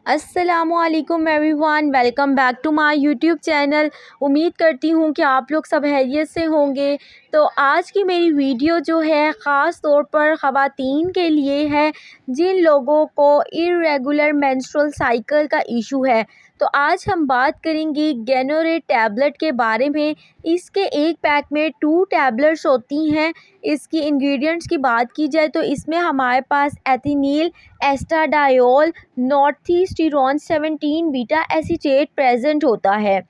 अस्सलामुअलैकुम everyone, welcome back to my YouTube channel. उम्मीद करती हूँ कि आप लोग सब खैरियत से होंगे। तो आज की मेरी वीडियो जो है ख़ास तौर पर ख़वातीन के लिए है जिन लोगों को इर्रेगुलर मेंस्ट्रुअल साइकिल का इशू है। तो आज हम बात करेंगे गेनोरे टैबलेट के बारे में। इसके एक पैक में 2 टैबलेट्स होती हैं। इसकी इंग्रेडिएंट्स की बात की जाए तो इसमें हमारे पास एथिनील, एस्ट्राडायोल, नॉर्थीस्टिरोन 17 बीटा एसीटेट प्रेजेंट होता है।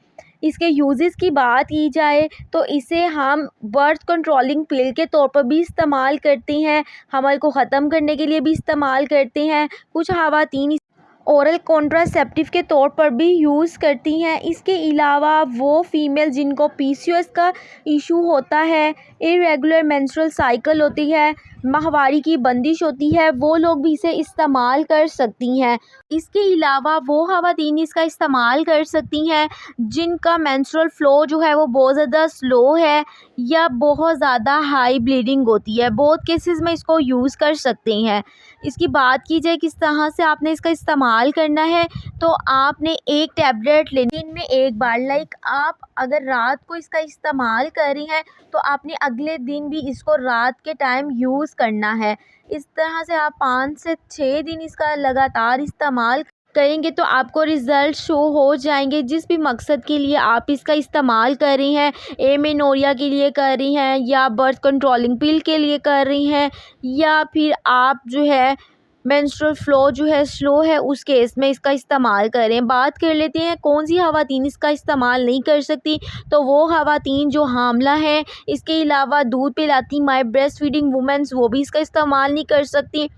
इसके यूजेस की बात की जाए तो इसे हम बर्थ कंट्रोलिंग पिल के तौर पर भी इस्तेमाल करते हैं, हमल को ख़त्म करने के लिए भी इस्तेमाल करते हैं। कुछ ख़वातीन ओरल कॉन्ट्रासेप्टिव के तौर पर भी यूज़ करती हैं। इसके अलावा वो फीमेल जिनको पीसीओएस का इशू होता है, इरेगुलर मेंस्ट्रुअल साइकिल होती है, माहवारी की बंदिश होती है, वो लोग भी इसे इस्तेमाल कर सकती हैं। इसके अलावा वो ख़वातीन इसका इस्तेमाल कर सकती हैं जिनका मेंस्ट्रुअल फ़्लो जो है वो बहुत ज़्यादा स्लो है या बहुत ज़्यादा हाई ब्लीडिंग होती है। बोथ केसेस में इसको यूज़ कर सकते हैं। इसकी बात की जाए किस तरह से आपने इसका इस्तेमाल करना है, तो आपने एक टैबलेट लेनी दिन में एक बार। आप अगर रात को इसका इस्तेमाल कर रही हैं तो आपने अगले दिन भी इसको रात के टाइम यूज़ करना है। इस तरह से आप 5 से 6 दिन इसका लगातार इस्तेमाल करेंगे तो आपको रिज़ल्ट शो हो जाएंगे। जिस भी मकसद के लिए आप इसका इस्तेमाल कर रही हैं, एमेनोरिया के लिए कर रही हैं या बर्थ कंट्रोलिंग पिल के लिए कर रही हैं या फिर आप जो है मेंस्ट्रुअल फ़्लो जो है स्लो है, उस केस में इसका इस्तेमाल करें। बात कर लेते हैं कौन सी ख़वातीन इसका इस्तेमाल नहीं कर सकती। तो वो ख़वातीन जो हामला हैं, इसके अलावा दूध पिलाती माँ, ब्रेस्ट फीडिंग वुमेंस, वो भी इसका इस्तेमाल नहीं कर सकती।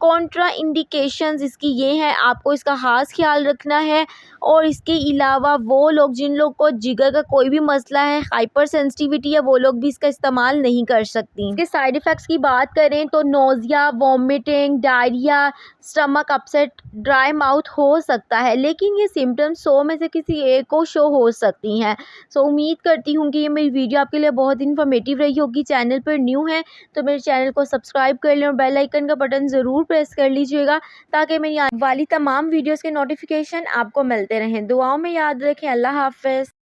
कॉन्ट्रा इंडिकेशंस इसकी ये हैं, आपको इसका ख़ास ख्याल रखना है। और इसके अलावा वो लोग जिन लोग को जिगर का कोई भी मसला है, हाइपर सेंसिटिविटी है, वो लोग भी इसका इस्तेमाल नहीं कर सकती। इसके साइड इफ़ेक्ट्स की बात करें तो nausea, vomiting, diarrhoea, stomach upset, dry mouth हो सकता है, लेकिन ये सिम्टम्स 100 में से किसी एक को शो हो सकती हैं। सो उम्मीद करती हूँ कि ये मेरी वीडियो आपके लिए बहुत इन्फॉर्मेटिव रही होगी। चैनल पर न्यू है तो मेरे चैनल को सब्सक्राइब कर लें और बेल आइकन का बटन ज़रूर प्रेस कर लीजिएगा ताकि मेरी आने वाली तमाम वीडियोस के नोटिफिकेशन आपको मिलते रहें। दुआओं में याद रखें। अल्लाह हाफ़िज़।